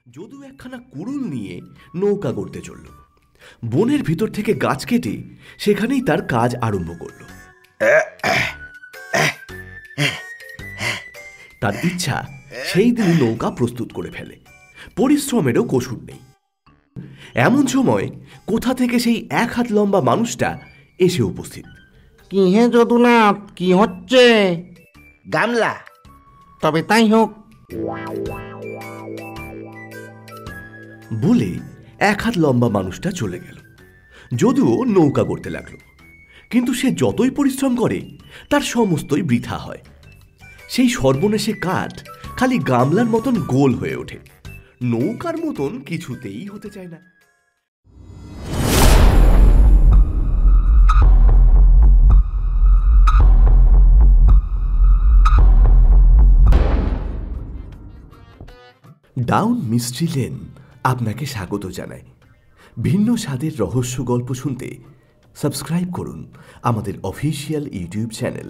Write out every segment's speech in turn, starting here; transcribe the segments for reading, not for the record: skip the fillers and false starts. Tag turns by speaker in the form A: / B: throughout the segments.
A: যদু একখানা কুড়ুল নিয়ে নৌকা গড়তে চলল। বনের ভিতর থেকে গাছ কেটে সেখানেই তার কাজ আরম্ভ করল। তার ইচ্ছা সেই দিন নৌকা প্রস্তুত করে ফেলে, পরিশ্রমেরও কসুর নেই। এমন সময় কোথা থেকে সেই 1 হাত লম্বা মানুষটা এসে উপস্থিত।
B: কি হে যদুনাথ, কি হচ্ছে?
C: গামলা।
B: তবে তাই হোক।
A: বলে 1 হাত লম্বা মানুষটা চলে গেল। যদুও নৌকা গড়তে লাগলো, কিন্তু সে যতই পরিশ্রম করে তার সমস্তই বৃথা হয়। সেই সর্বনেশে কাঠ খালি গামলার মতন গোল হয়ে ওঠে, নৌকার মতন কিছুতেই হতে চায় না। ডাউন মিস্ট্রি লেন আপনাকে স্বাগত জানায়। ভিন্ন স্বাদের রহস্য গল্প শুনতে সাবস্ক্রাইব করুন আমাদের official YouTube channel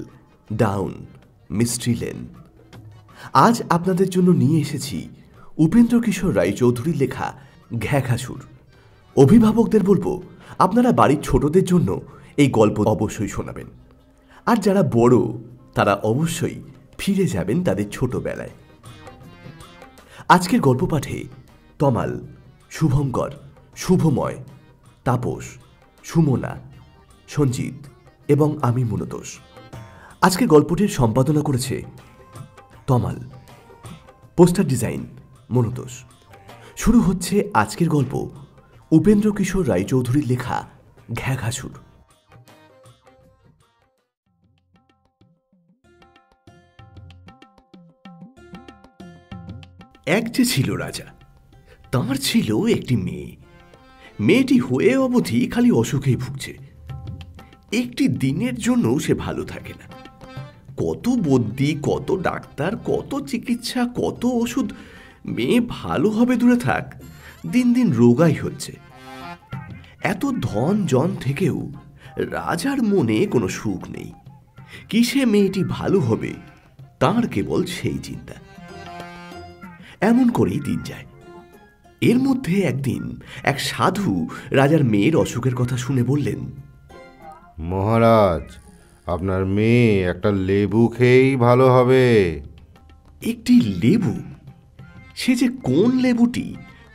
A: down mystery lane. আজ আপনাদের জন্য নিয়ে এসেছি উপেন্দ্র কিশোর রায়চৌধুরীর লেখা ঘ্যাঘাসুর। অভিভাবকদের বলবো আপনারা বাড়ির ছোটদের জন্য এই গল্প অবশ্যই শোনাবেন, আর যারা বড় তারা অবশ্যই ফিরে যাবেন তাদের ছোটবেলায়। আজকের গল্প পাঠে তমাল, শুভঙ্কর, শুভময়, তাপস, সুমনা, সঞ্জিত এবং আমি মনতোষ। আজকের গল্পটির সম্পাদনা করেছে তমাল, পোস্টার ডিজাইন মনতোষ। শুরু হচ্ছে আজকের গল্প উপেন্দ্র কিশোর রায়চৌধুরীর লেখা ঘ্যাঘাসুর। এক যে ছিল রাজা, তাঁর ছিল একটি মেয়ে। মেয়েটি হয়ে অবধি খালি অসুখেই ভুগছে। একটি দিনের জন্য সে ভালো থাকে না। কত বদ্যি, কত ডাক্তার, কত চিকিৎসা, কত ওষুধ, মেয়ে ভালো হবে দূরে থাক, দিন দিন রোগাই হচ্ছে। এত ধন জন থেকেও রাজার মনে কোনো সুখ নেই। কিসে মেয়েটি ভালো হবে তাঁর কেবল সেই চিন্তা। এমন করেই দিন যায়। এর মধ্যে একদিন এক সাধু রাজার মেয়ের অসুখের কথা শুনে বললেন,
D: মহারাজ, আপনার মেয়ে একটা লেবু খেয়েই ভালো হবে।
A: একটি লেবু? সে যে কোন লেবুটি,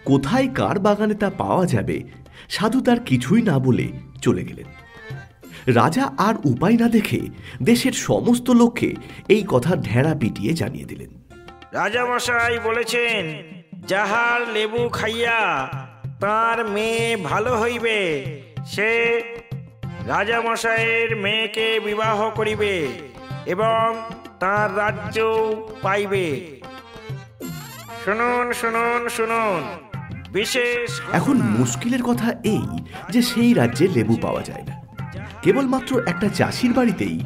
A: কোথায় কার বাগানে তা পাওয়া যাবে, সাধু তার কিছুই না বলে চলে গেলেন। রাজা আর উপায় না দেখে দেশের সমস্ত লোককে এই কথা ঢেড়া পিটিয়ে জানিয়ে দিলেন।
C: রাজামশাই বলেছেন, যাহার লেবু খাইয়া তার মেয়ে ভালো হইবে, সে রাজামশাইয়ের মেয়েকে বিবাহ করিবে এবং তার রাজ্য পাইবে। শুনুন শুনুন শুনুন, বিশেষ।
A: এখন মুশকিলের কথা এই যে সেই রাজ্যে লেবু পাওয়া যায় না। কেবলমাত্র একটা চাষির বাড়িতেই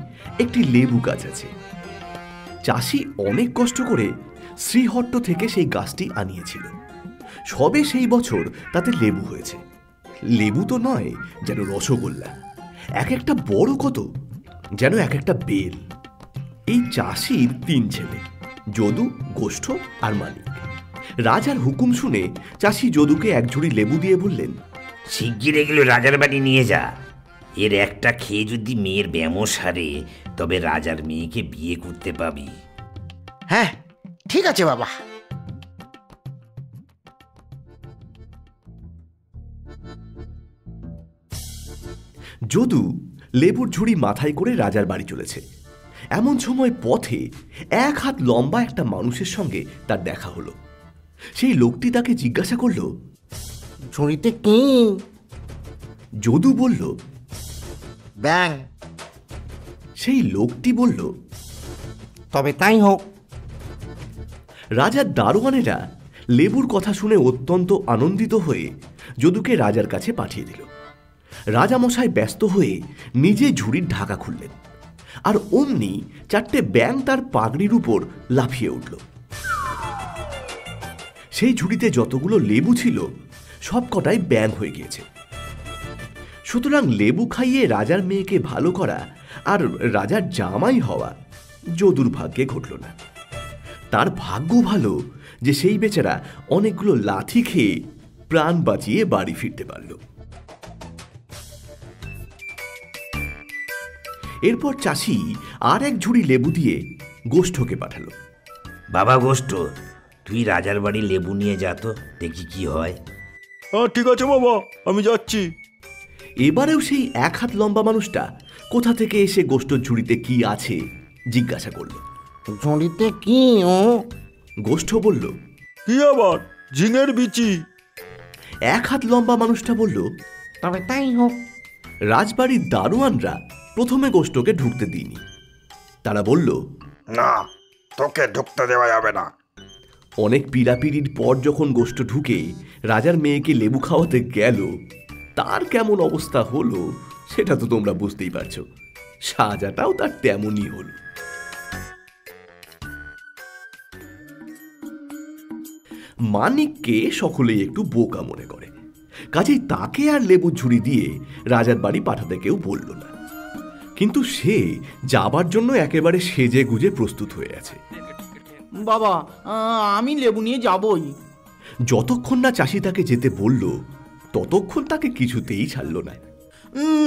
A: একটি লেবু গাছ আছে। চাষি অনেক কষ্ট করে শ্রীহট্ট থেকে সেই গাছটি আনিয়েছিল। সবে সেই বছর তাতে লেবু হয়েছে। লেবু তো নয়, যেন রসগোল্লা। এক একটা বড় কত, যেন এক একটা বেল। এই চাষির 3 ছেলে, যদু, গোষ্ঠ আর মানিক। রাজার হুকুম শুনে চাষি যদুকে 1 ঝুড়ি লেবু দিয়ে বললেন,
E: শিগগির এগুলো রাজার বাড়ি নিয়ে যা। এর একটা খেয়ে যদি মেয়ের ব্যামো সারে, তবে রাজার মেয়েকে বিয়ে করতে পাবি।
C: হ্যাঁ, ঠিক আছে বাবা।
A: যদু লেবুর ঝুড়ি মাথায় করে রাজার বাড়ি চলেছে। এমন সময় পথে 1 হাত লম্বা একটা মানুষের সঙ্গে তার দেখা হলো। সেই লোকটি তাকে জিজ্ঞাসা করল,
B: ঝুড়িতে কি?
A: যদু বলল,
C: ব্যাং।
A: সেই লোকটি বলল,
B: তবে তাই হোক।
A: রাজার দারোয়ানেরা লেবুর কথা শুনে অত্যন্ত আনন্দিত হয়ে যদুকে রাজার কাছে পাঠিয়ে দিল। রাজামশাই ব্যস্ত হয়ে নিজে ঝুড়ির ঢাকা খুললেন, আর অমনি 4টে ব্যাঙ তার পাগড়ির উপর লাফিয়ে উঠল। সেই ঝুড়িতে যতগুলো লেবু ছিল সবকটাই ব্যাঙ হয়ে গিয়েছে। সুতরাং লেবু খাইয়ে রাজার মেয়েকে ভালো করা আর রাজার জামাই হওয়া যদুর ভাগ্যে ঘটল না। তার ভাগ্য ভালো যে সেই বেচারা অনেকগুলো লাথি খেয়ে প্রাণ বাঁচিয়ে বাড়ি ফিরতে পারল। এরপর চাষি আর এক ঝুড়ি লেবু দিয়ে গোষ্ঠকে পাঠালো।
E: বাবা গোষ্ঠ, তুই রাজার বাড়ি লেবু নিয়ে যা তো, দেখি কি হয়।
F: ঠিক আছে বাবা, আমি যাচ্ছি।
A: এবারেও সেই 1 হাত লম্বা মানুষটা কোথা থেকে এসে গোষ্ঠর ঝুড়িতে কি আছে জিজ্ঞাসা করল।
B: ঝুড়িতে কি ও?
A: গোষ্ঠ বলল,
F: কি আবার? ঝিঙের বিচি।
A: 1 হাত লম্বা মানুষটা বলল,
B: তবে তাই হোক।
A: রাজবাড়ির দারোয়ানরা প্রথমে গোষ্ঠকে ঢুকতে দিইনি। তারা বলল,
C: না, তোকে ঢুকতে দেওয়া যাবে না।
A: অনেক পীড়াপিড়ির পর যখন গোষ্ঠ ঢুকে রাজার মেয়েকে লেবু খাওয়াতে গেল, তার কেমন অবস্থা হলো সেটা তো তোমরা বুঝতেই পারছো। সাজাটাও তার তেমনই হলো। মানিককে সকলেই একটু বোকা মনে করে, কাজেই তাকে আর লেবু ঝুড়ি দিয়ে রাজার বাড়ি পাঠাতে কেউ বলল না। কিন্তু সে যাবার জন্য একেবারে সেজে গুজে প্রস্তুত হয়ে আছে।
G: বাবা, আমি লেবু নিয়ে যাবই।
A: যতক্ষণ না চাষি তাকে যেতে বলল ততক্ষণ তাকে কিছুতেই ছাড়ল না।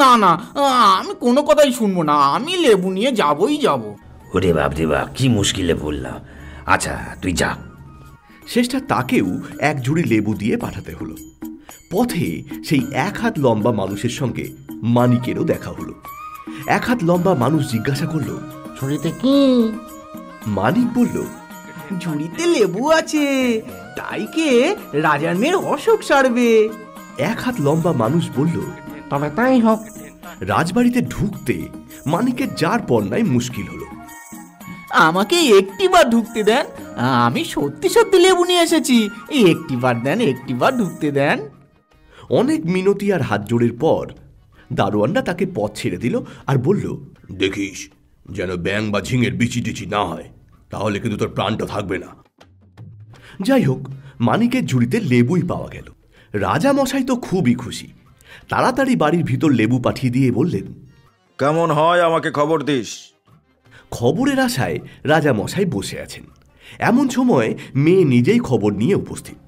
G: না না, আমি কোনো কথাই শুনবো না, আমি লেবু নিয়ে যাবই যাব।
E: ওরে বাপ রে বাপ, কি মুশকিলে পড়লাম। আচ্ছা তুই যা।
A: শেষটা তাকেও এক ঝুড়ি লেবু দিয়ে পাঠাতে হলো। পথে সেই 1 হাত লম্বা মানুষের সঙ্গে মানিকেরও দেখা হলো। 1 হাত লম্বা মানুষ জিজ্ঞাসা করলো,
B: ঝুড়িতে কি?
A: মানিক বলল,
G: ঝুড়িতে লেবু আছে, তাই কে রাজার মেয়ের অসুখ সারবে।
A: 1 হাত লম্বা মানুষ বলল,
B: তবে তাই হোক।
A: রাজবাড়িতে ঢুকতে মানিকের যার পন্নায় মুশকিল হলো।
G: আমাকে একটিবার ঢুকতে দেন, আমি সত্যি সত্যি লেবু নিয়ে এসেছি। একটিবার দেন, একটিবার ঢুকতে দেন।
A: অনেক মিনতি আর হাত জোড়ের পর দারোয়ানরা তাকে পথ ছেড়ে দিল আর বলল, দেখিস যেন ব্যাং বা ঝিঙের বিচি টিচি না হয়, তাহলে কিন্তু তোর প্রাণটা থাকবে না। যাই হোক, মানিকের ঝুড়িতে লেবুই পাওয়া গেল। রাজা মশাই তো খুবই খুশি। তাড়াতাড়ি বাড়ির ভিতর লেবু পাঠিয়ে দিয়ে বললেন,
F: কেমন হয় আমাকে খবর দিস।
A: খবরের আশায় রাজা মশাই বসে আছেন। এমন সময় মেয়ে নিজেই খবর নিয়ে উপস্থিত।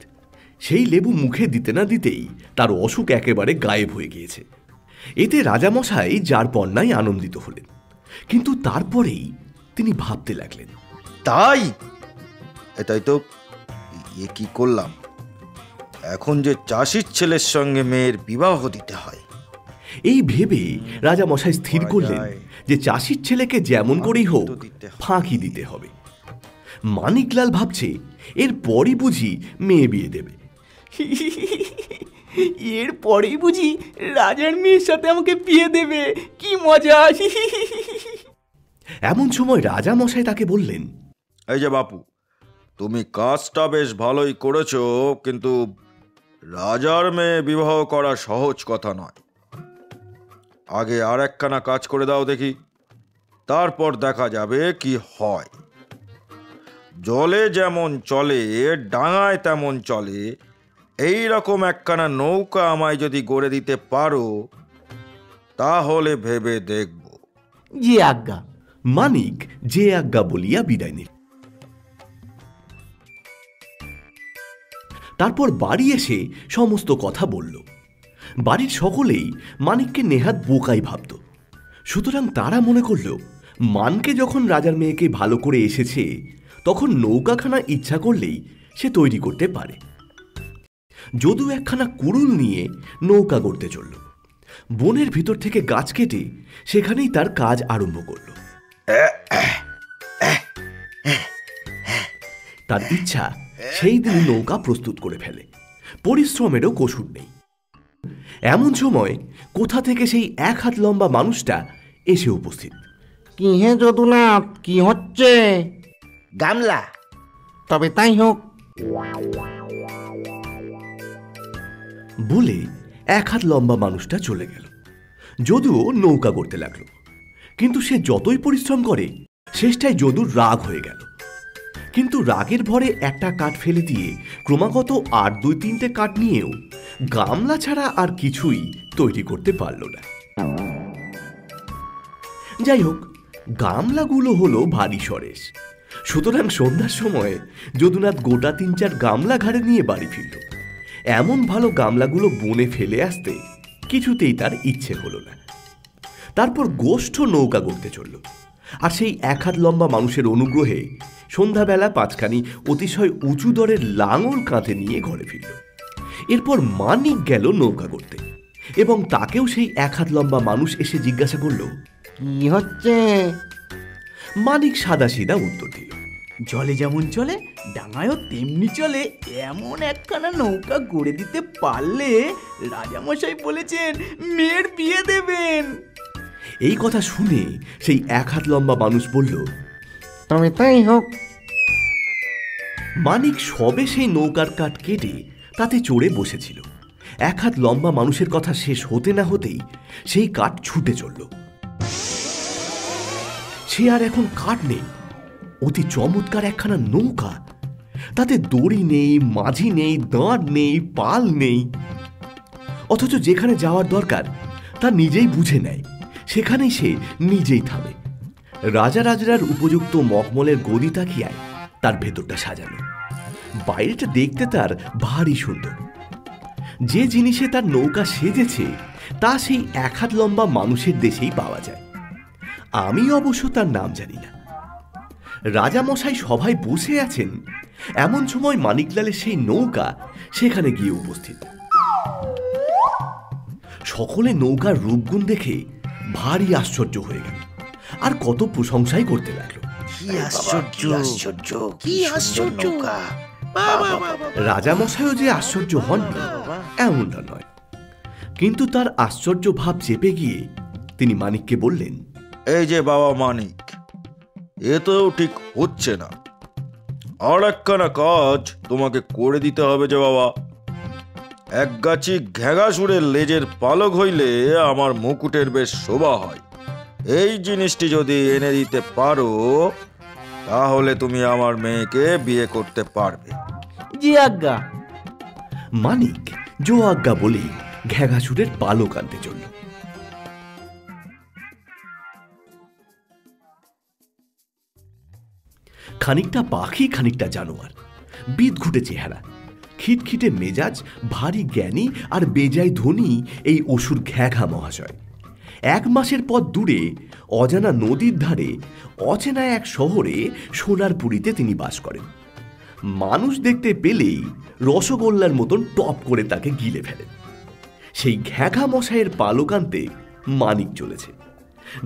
A: সেই লেবু মুখে দিতে না দিতেই তার অসুখ একেবারে গায়েব হয়ে গিয়েছে। এতে রাজামশাই যার পণ্যায় আনন্দিত হলেন, কিন্তু তারপরেই তিনি ভাবতে লাগলেন,
F: তাই এটাই তো, এ কি করলাম? এখন যে চাষির ছেলের সঙ্গে মেয়ের বিবাহ দিতে হয়।
A: এই ভেবে রাজামশাই স্থির করলেন যে চাষির ছেলেকে যেমন করেই হোক ফাঁকি দিতে হবে। মানিকলাল ভাবছে এরপরই বুঝি মেয়ে বিয়ে দেবে।
G: এরপরেই বুঝি রাজার মেয়ের সাথে আমাকে বিয়ে দেবে, কি মজা।
A: এমন সময় রাজামশাই তাকে বললেন,
F: এই যে বাপু, তুমি কাজটা বেশ ভালোই করেছো, কিন্তু রাজার মেয়ে বিবাহ করা সহজ কথা নয়। আগে আর একখানা কাজ করে দাও দেখি, তারপর দেখা যাবে কি হয়। জলে যেমন চলে ডাঙায় তেমন চলে, এই রকম একখানা নৌকা আমায় যদি গড়ে দিতে পারো তাহলে ভেবে দেখব।
G: জি আজ্ঞা।
A: মানিক যে আজ্ঞা বলিয়া বিদায় নিল। তারপর বাড়ি এসে সমস্ত কথা বলল। বাড়ির সকলেই মানিককে নেহাত বোকাই ভাবত। সুতরাং তারা মনে করল মানকে যখন রাজার মেয়েকে ভালো করে এসেছে, তখন নৌকাখানা ইচ্ছা করলেই সে তৈরি করতে পারে। যদু একখানা কুড়ুল নিয়ে নৌকা গড়তে চলল। বনের ভিতর থেকে গাছ কেটে সেখানেই তার কাজ আরম্ভ করল। তার ইচ্ছা সেই দিন নৌকা প্রস্তুত করে ফেলে, পরিশ্রমেরও কসুর নেই। এমন সময় কোথা থেকে সেই 1 হাত লম্বা মানুষটা এসে উপস্থিত।
B: কি হে যদুনাথ, কি হচ্ছে?
E: গামলা।
B: তবে তাই হোক।
A: বলে 1 হাত লম্বা মানুষটা চলে গেল। যদুও নৌকা করতে লাগলো, কিন্তু সে যতই পরিশ্রম করে শেষটায় যদুর রাগ হয়ে গেল। কিন্তু রাগের ভরে একটা কাঠ ফেলে দিয়ে ক্রমাগত আর 2-3টে কাঠ নিয়েও গামলা ছাড়া আর কিছুই তৈরি করতে পারল না। যাই হোক, গামলাগুলো হলো ভারী সরেস, সুতরাং সন্ধ্যার সময় যদুনাথ গোটা ৩-৪ গামলা ঘাড়ে নিয়ে বাড়ি ফিরল। এমন ভালো গামলাগুলো বনে ফেলে আসতে কিছুতেই তার ইচ্ছে হলো না। তারপর গোষ্ঠ নৌকা করতে চলল, আর সেই ১ হাত লম্বা মানুষের অনুগ্রহে সন্ধ্যাবেলা ৫খানি অতিশয় উঁচু দরের লাঙল কাঁধে নিয়ে ঘরে ফিরল। এরপর মানিক গেল নৌকা করতে, এবং তাকেও সেই ১ হাত লম্বা মানুষ এসে জিজ্ঞাসা করল।
B: কি হচ্ছে?
A: মানিক সাদাসিধা উত্তর দিল।
G: জলে যেমন চলে ডাঙায়ও তেমনি চলে, এমন একখানা নৌকা গড়ে দিতে পারলে রাজামশাই বলেছেন মেয়ের বিয়ে দেবেন।
A: এই কথা শুনে সেই ১ হাত লম্বা মানুষ বলল,
B: তবে তাই হোক।
A: মানিক সবে সেই নৌকার কাঠ কেটে তাতে চড়ে বসেছিল। ১ হাত লম্বা মানুষের কথা শেষ হতে না হতেই সেই কাঠ ছুটে চলল। সে আর এখন কাঠ নেই, অতি চমৎকার একখানা নৌকা। তাতে দড়ি নেই, মাঝি নেই, দাঁড় নেই, পাল নেই। অথচ যেখানে যাওয়ার দরকার তা নিজেই বুঝে নেয়, সেখানেই সে নিজেই থামে। রাজা রাজরার উপযুক্ত মখমলের গদি তাকিয়ায় তার ভেতরটা সাজানো। বাইরেটা দেখতে তার ভারী সুন্দর। যে জিনিসে তার নৌকা সেজেছে তা সেই ১ হাত লম্বা মানুষের দেশেই পাওয়া যায়। আমি অবশ্য তার নাম জানি না। রাজামশাই সভায় বসে আছেন, এমন সময় মানিকলালের সেই নৌকা সেখানে গিয়ে উপস্থিত। সকলে নৌকার রূপগুণ দেখে ভারী আশ্চর্য হয়ে গেল, আর কত প্রশংসাই করতে লাগলো। রাজামশাইও যে আশ্চর্য হননি এমনটা নয়, কিন্তু তার আশ্চর্য ভাব চেপে গিয়ে তিনি মানিককে বললেন,
F: এই যে বাবা মানিক, এ তো ঠিক হচ্ছে না। আর একখানা কাজ তোমাকে করে দিতে হবে যে বাবা। এক গাছি ঘেঘাসুরের লেজের পালক হইলে আমার মুকুটের বেশ শোভা হয়। এই জিনিসটি যদি এনে দিতে পারো তাহলে তুমি আমার মেয়েকে বিয়ে করতে পারবে।
G: জি আজ্ঞা।
A: মানিক জো আজ্ঞা বলেই ঘেঘাসুরের পালক আনতে চলল। খানিকটা পাখি, খানিকটা জানোয়ার, বিদঘুটে চেহারা, খিটখিটে মেজাজ, ভারী জ্ঞানী আর বেজায় ধনী এই অসুর ঘেঘা মহাশয় ১ মাসের পথ দূরে অজানা নদীর ধারে অচেনা এক শহরে সোনারপুরীতে তিনি বাস করেন। মানুষ দেখতে পেলেই রসগোল্লার মতন টপ করে তাকে গিলে ফেলেন। সেই ঘেঘা মশাইয়ের পালক আনতে মানিক চলেছে।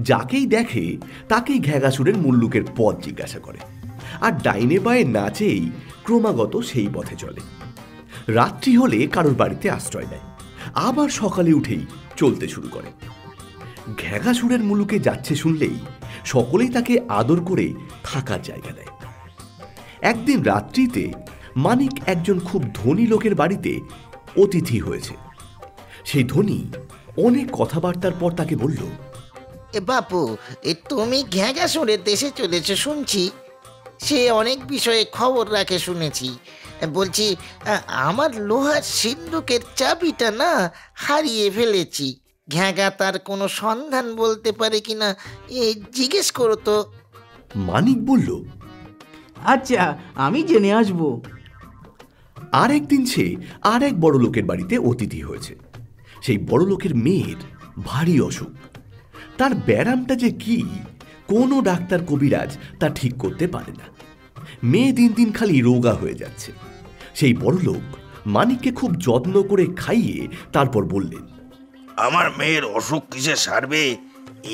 A: যাকেই দেখে তাকেই ঘেঘাসুরের মুল্লুকের পথ জিজ্ঞাসা করে, আর ডাইনে বায়ে নাচেই ক্রমাগত সেই পথে চলে। রাত্রি হলে কারোর বাড়িতে আশ্রয় নেয়, আবার সকালে উঠেই চলতে শুরু করে। ঘেঘাসুরের মুলুকে যাচ্ছে শুনলেই সকলেই তাকে আদর করে থাকার জায়গা দেয়। একদিন রাত্রিতে মানিক একজন খুব ধনী লোকের বাড়িতে অতিথি হয়েছে। সেই ধনী অনেক কথাবার্তার পর তাকে বলল,
H: বাপু, তুমি ঘেঘাসুরের দেশে চলেছো শুনছি। সে অনেক বিষয়ে খবর রাখে শুনেছি। বলছি, আমার লোহার সিন্ধুকের চাবিটা না হারিয়ে ফেলেছি। ঘেঘা তার কোনো সন্ধান বলতে পারে কিনা জিজ্ঞেস করো তো।
A: মানিক বলল,
G: আচ্ছা, আমি জেনে আসবো।
A: আর একদিন সে আর এক বড় লোকের বাড়িতে অতিথি হয়েছে। সেই বড় লোকের মেয়ের ভারী অসুখ। তার ব্যারামটা যে কি কোনো ডাক্তার কবিরাজ তা ঠিক করতে পারে না। মেয়ে দিন দিন খালি রোগা হয়ে যাচ্ছে। সেই বড় লোক মানিককে খুব যত্ন করে খাইয়ে তারপর বললেন,
E: আমার মেয়ের অসুখ কিসে সারবে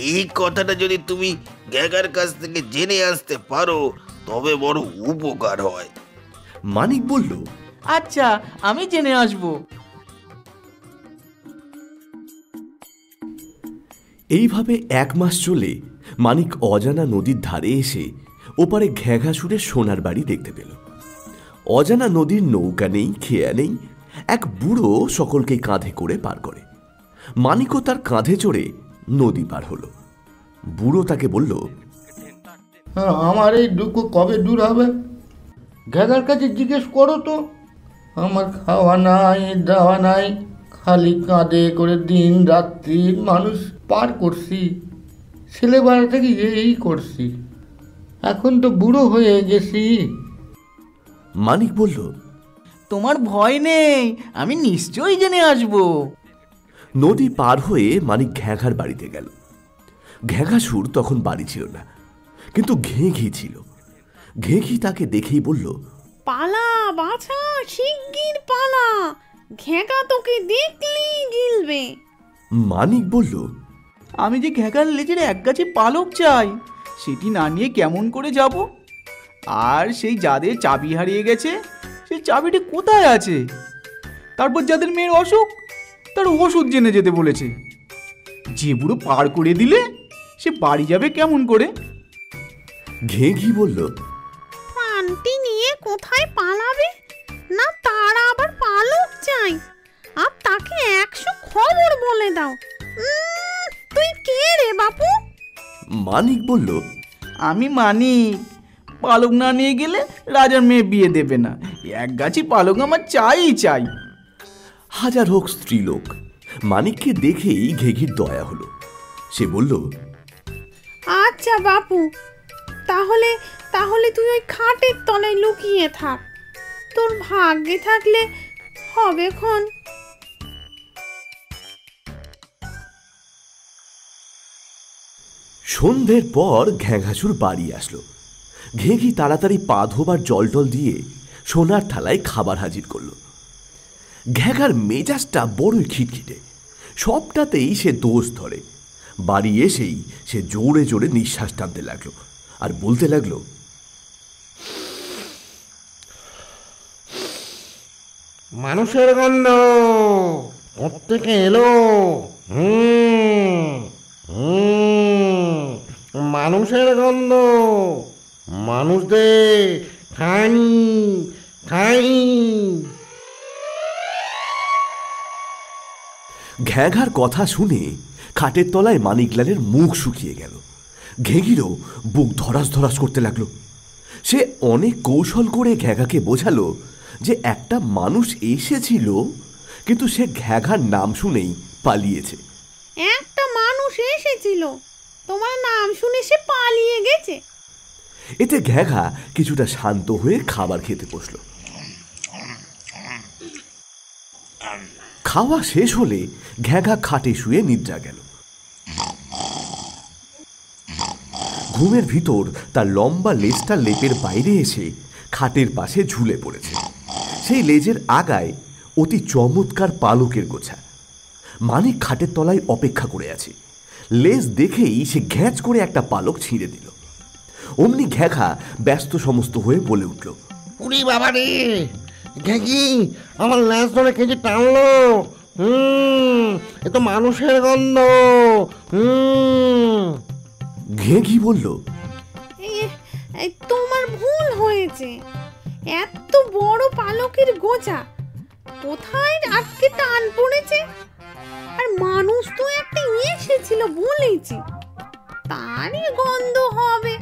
E: এই কথাটা যদি তুমি ঘেঘার কাছ থেকে জেনে আসতে পারো তবে বড় উপকার হয়।
A: মানিক বলল,
G: আচ্ছা, আমি জেনে আসবো।
A: এইভাবে ১ মাস চলে মানিক অজানা নদীর ধারে এসে ওপারে ঘেঘাসুরের সোনার বাড়ি দেখতে পেল। অজানা নদীর নৌকা নেই, খেয়া নেই, এক বুড়ো সকলকেই কাঁধে করে পার করে। মানিকও তার কাঁধে চড়ে নদী পার হলো। বুড়ো তাকে বলল,
B: আমার এই দুঃখ কবে দূর হবে? ঘেঘার কাছে জিজ্ঞেস করো তো। আমার খাওয়া নাই, দাওয়া নাই, খালি কাঁধে করে দিন রাত্রি মানুষ পার করছি। ছেলেবেলা থেকে এই করছি। এখন তো বুড়ো হয়ে গেছি।
A: মানিক বলল,
G: তোমার ভয় নেই, আমি নিশ্চয়ই জেনে আসবো।
A: নদী পার হয়ে মানিক ঘ্যাঘার বাড়িতে গেল। ঘ্যাঘাসুর তখন বাড়ি ছিল না, কিন্তু ঘেঘি ছিল। ঘেঘি তাকে দেখেই বলল,
I: পালা বাছা, শিগগির পালা, ঘেঁকা তোকে দেখলেই গিলবে।
A: মানিক বলল,
G: আমি যে ঘ্যাঘার লেজের এক গাছে পালক চাই, সেটি না নিয়ে কেমন করে যাব? আর সেই যাদের চাবি হারিয়ে গেছে, সেই চাবিটি কোথায় আছে? তারপর যাদের মেয়ের অসুখ, তার ওষুধ জেনে যেতে বলেছে। যে বুড়ো পার করে দিলে সে বাড়ি যাবে কেমন করে?
A: ঘেঘি বলল,
I: পানটি নিয়ে কোথায় পালাবে? না তারা আবার পালক চাই, আর তাকে 100 খবর বলে দাও। তুই কে রে বাপু?
A: মানিক বলল,
G: আমি মানিক। পালক না নিয়ে গেলে রাজার মেয়ে বিয়ে দেবে না। এক গাছি পালক আমার চাই চাই।
A: হাজার হোক স্ত্রীলোক, মানিককে দেখেই ঘেঘির দয়া হলো। সে বলল,
I: আচ্ছা বাপু, তাহলে তাহলে তুই ওই খাটের তলায় লুকিয়ে থাক, তোর ভাগ্যে থাকলে হবে খন।
A: সন্ধ্যের পর ঘ্যাঘাসুর বাড়ি আসলো। ঘেঘি তাড়াতাড়ি পা ধোবার জল টল দিয়ে সোনার থালায় খাবার হাজির করলো। ঘ্যাঘার মেজাজটা বড়ই খিটখিটে, সবটাতেই সে দোষ ধরে। বাড়ি এসেই সে জোরে জোরে নিঃশ্বাস টানতে লাগলো আর বলতে লাগলো,
B: মানুষের গন্ধ কোত্থেকে এলো? মানুষের গন্ধ, মানুষদের খাইনি খাইনি।
A: ঘ্যাঘার কথা শুনে খাটের তলায় মানিকলালের মুখ শুকিয়ে গেল। ঘেঘিরও বুক ধরাস ধরাস করতে লাগলো। সে অনেক কৌশল করে ঘ্যাঘাকে বোঝালো যে একটা মানুষ এসেছিল, কিন্তু সে ঘ্যাঘার নাম শুনেই পালিয়েছে।
I: একটা মানুষ এসেছিল, তোমার নাম শুনে সে পালিয়ে গেছে।
A: এতে ঘ্যাঘা কিছুটা শান্ত হয়ে খাবার খেতে বসল। খাওয়া শেষ হলে ঘ্যাঘা খাটে শুয়ে নিদ্রা গেল। ঘুমের ভিতর তার লম্বা লেজটা লেপের বাইরে এসে খাটের পাশে ঝুলে পড়েছে। সেই লেজের আগায় অতি চমৎকার পালকের গোছা। মানিক খাটের তলায় অপেক্ষা করে আছে। লেজ দেখেই সে ঘ্যাঁচ করে একটা পালক ছিঁড়ে দিল। অমনি ঘ্যাঘা ব্যস্ত সমস্ত হয়ে বলে উঠল,
B: উরি বাবা রে, ঘেঘি আমার ল্যাস ধরে কেজি টানলো। এ তো মানুষের গন্ধ।
A: ঘেঘি বলল,
I: তোমার ভুল হয়েছে, এত বড় পালকের গোছা কোথায় আজকে টান পড়েছে? আর মানুষ তো একটা এসেছিল বলেছি, তারই গন্ধ হবে।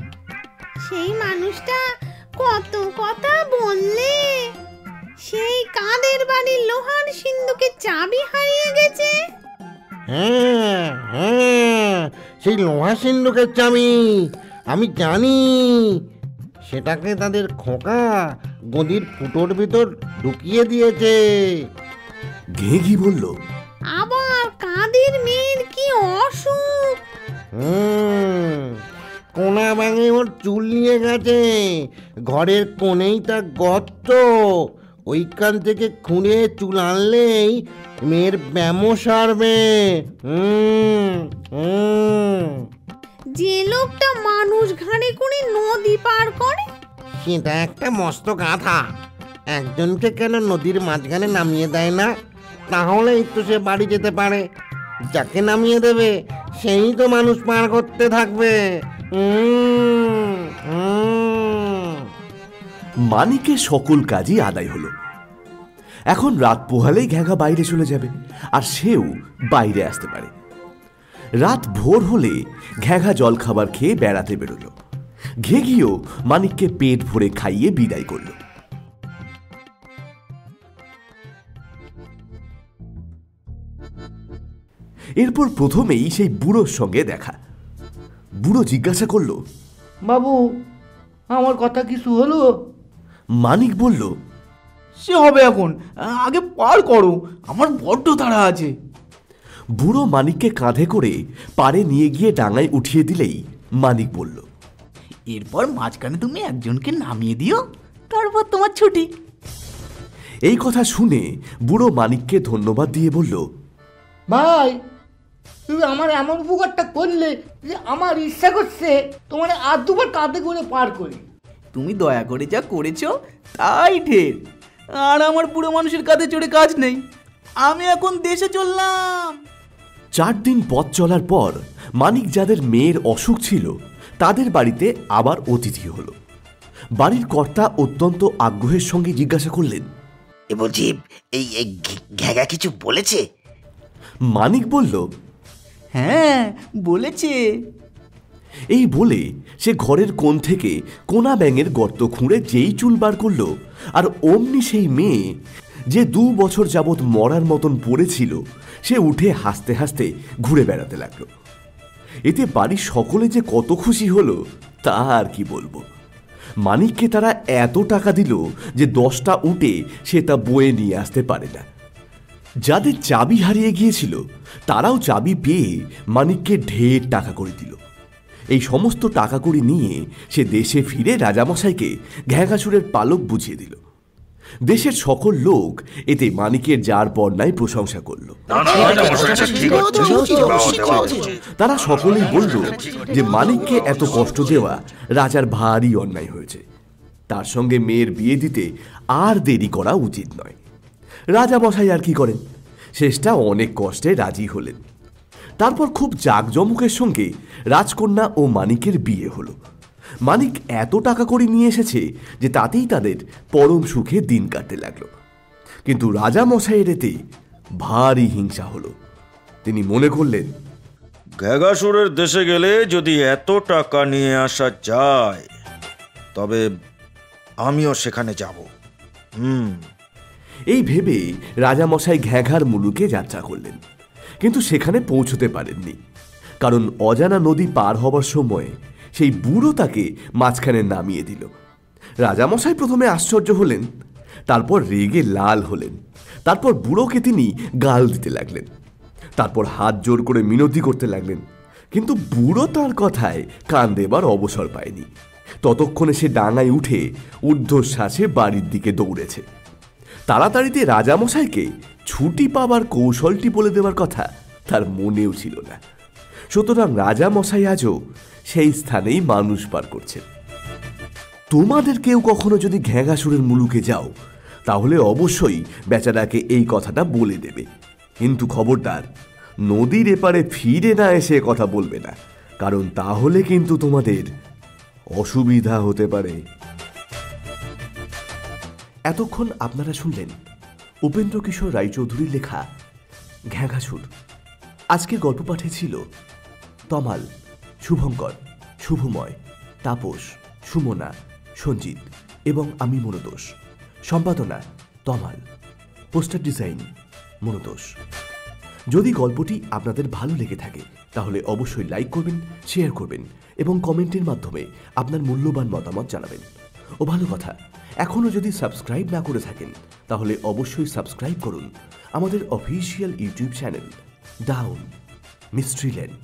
I: সেই মানুষটা কত কথা বললে, সেই কাদের বাড়ির লোহার সিন্ধুকে চাবি হারিয়ে গেছে।
B: হ্যাঁ হ্যাঁ, সেই লোহা সিন্ধুকের চাবি আমি জানি। সেটাকে তাদের খোকা গদির ফুটোর ভিতর ঢুকিয়ে দিয়েছে।
A: ঘেঘি বলল,
I: আবার কাদের মেয়ের কি অসুখ।
B: কোনা ভাঙে ওর চুল নিয়ে গেছে, ঘরের কোণেই তার গর্ত। ওইখান থেকে খুঁড়ে চুল আনলেই মেয়ের ব্যামো সারবে।
I: যে লোকটা মানুষ ঘাড়ে করে নদী পার করে,
B: সেটা একটা মস্ত গাধা। একজনকে কেন নদীর মাঝখানে নামিয়ে দেয় না? তাহলেই তো সে বাড়ি যেতে পারে। যাকে নামিয়ে দেবে সেই তো মানুষ পার করতে থাকবে।
A: মানিকের সকল কাজই আদায় হলো। এখন রাত পোহালেই ঘ্যাঘা বাইরে চলে যাবে, আর সেও বাইরে আসতে পারে। রাত ভোর হলে ঘ্যাঘা জলখাবার খেয়ে বেড়াতে বেরোল। ঘেঘিও মানিককে পেট ভরে খাইয়ে বিদায় করল। এরপর প্রথমেই সেই বুড়োর সঙ্গে দেখা। বুড়ো জিজ্ঞাসা করল,
B: বাবু
J: আমার কথা কিছু হলো?
A: মানিক বলল,
G: সে হবে এখন, আগে পার করো, আমার বড্ড তাড়া আছে।
A: বুড়ো মানিককে কাঁধে করে পাড়ে নিয়ে গিয়ে ডাঙায় উঠিয়ে দিলেই মানিক বলল,
G: এরপর মাঝখানে তুমি একজনকে নামিয়ে দিও, তারপর তোমার ছুটি।
A: এই কথা শুনে বুড়ো মানিককে ধন্যবাদ দিয়ে বলল,
J: ভাই, তুমি আমার এমন উপকারটা করলে যে আমার ইচ্ছা করছে তোমার আর দুবার কাঁধে করে পার করি।
G: তুমি দয়া করে যা করেছো তাই ঢের। আর আমার বুড়ো মানুষের কাঁধে চড়ে কাজ নেই, আমি এখন দেশে চললাম।
A: 4 দিন পথ চলার পর মানিক যাদের মেয়ের অসুখ ছিল তাদের বাড়িতে আবার অতিথি হলো। বাড়ির কর্তা অত্যন্ত আগ্রহের সঙ্গে জিজ্ঞাসা করলেন,
H: বলছি এই ঘ্যাগা কিছু বলেছে?
A: মানিক বলল,
G: হ্যাঁ বলেছে।
A: এই বলে সে ঘরের কোণ থেকে কোনা ব্যাঙের গর্ত খুঁড়ে যেই চুল বার করলো, আর অমনি সেই মেয়ে যে 2 বছর যাবৎ মরার মতন পড়েছিল সে উঠে হাসতে হাসতে ঘুরে বেড়াতে লাগলো। এতে বাড়ির সকলে যে কত খুশি হলো তা আর কি বলবো। মানিককে তারা এত টাকা দিল যে 10টা উটে সে তা বয়ে নিয়ে আসতে পারে না। যাদের চাবি হারিয়ে গিয়েছিল তারাও চাবি পেয়ে মানিককে ঢের টাকা করে দিল। এই সমস্ত টাকা কড়ি নিয়ে সে দেশে ফিরে রাজামশাইকে ঘ্যাঙাসুরের পালক বুঝিয়ে দিল। দেশের সকল লোক এতে মানিকের যার পর নাই প্রশংসা করল। তারা সকলেই বলল যে মানিককে এত কষ্ট দেওয়া রাজার ভারী অন্যায় হয়েছে, তার সঙ্গে মেয়ের বিয়ে দিতে আর দেরি করা উচিত নয়। রাজা মশাই আর কি করেন, শেষটা অনেক কষ্টে রাজি হলেন। তারপর খুব জাঁকজমকের সঙ্গে রাজকন্যা ও মানিকের বিয়ে হলো। মানিক এত টাকা করে নিয়ে এসেছে যে তাতেই তাদের পরম সুখে দিন কাটতে লাগলো। কিন্তু রাজা মশাইয়ের এতে ভারী হিংসা হলো। তিনি মনে করলেন,
F: ঘ্যাগাসুরের দেশে গেলে যদি এত টাকা নিয়ে আসা যায় তবে আমিও সেখানে যাব।
A: এই ভেবে রাজামশাই ঘ্যাঘার মুলুকে যাত্রা করলেন, কিন্তু সেখানে পৌঁছতে পারেননি, কারণ অজানা নদী পার হবার সময় সেই বুড়ো তাকে মাঝখানে নামিয়ে দিল। রাজামশাই প্রথমে আশ্চর্য হলেন, তারপর রেগে লাল হলেন, তারপর বুড়োকে তিনি গাল দিতে লাগলেন, তারপর হাত জোর করে মিনতি করতে লাগলেন। কিন্তু বুড়ো তার কথায় কান দেবার অবসর পায়নি। ততক্ষণে সে ডাঙায় উঠে ঊর্ধ্বশ্বাসে বাড়ির দিকে দৌড়েছে। তাড়াতাড়িতে রাজামশাইকে ছুটি পাবার কৌশলটি বলে দেওয়ার কথা তার মনেও ছিল না। সুতরাং রাজামশাই আজও সেই স্থানেই মানুষ পার করছেন। তোমাদের কেউ কখনো যদি ঘ্যাঙাসুরের মুলুকে যাও তাহলে অবশ্যই বেচারাকে এই কথাটা বলে দেবে, কিন্তু খবরদার নদীর এপারে ফিরে না এসে কথা বলবে না, কারণ তাহলে কিন্তু তোমাদের অসুবিধা হতে পারে। এতক্ষণ আপনারা শুনলেন উপেন্দ্র কিশোর রায়চৌধুরীর লেখা ঘ্যাঙাসুর। আজকের গল্প পাঠে ছিল তমাল, শুভঙ্কর, শুভময়, তাপস, সুমনা, সঞ্জিত এবং আমি মনোতোষ। সম্পাদনা তমাল, পোস্টার ডিজাইন মনোতোষ। যদি গল্পটি আপনাদের ভালো লেগে থাকে তাহলে অবশ্যই লাইক করবেন, শেয়ার করবেন এবং কমেন্টের মাধ্যমে আপনার মূল্যবান মতামত জানাবেন। ও ভালো কথা, এখনও যদি সাবস্ক্রাইব না করে থাকেন তাহলে অবশ্যই সাবস্ক্রাইব করুন আমাদের official YouTube channel down mystery land.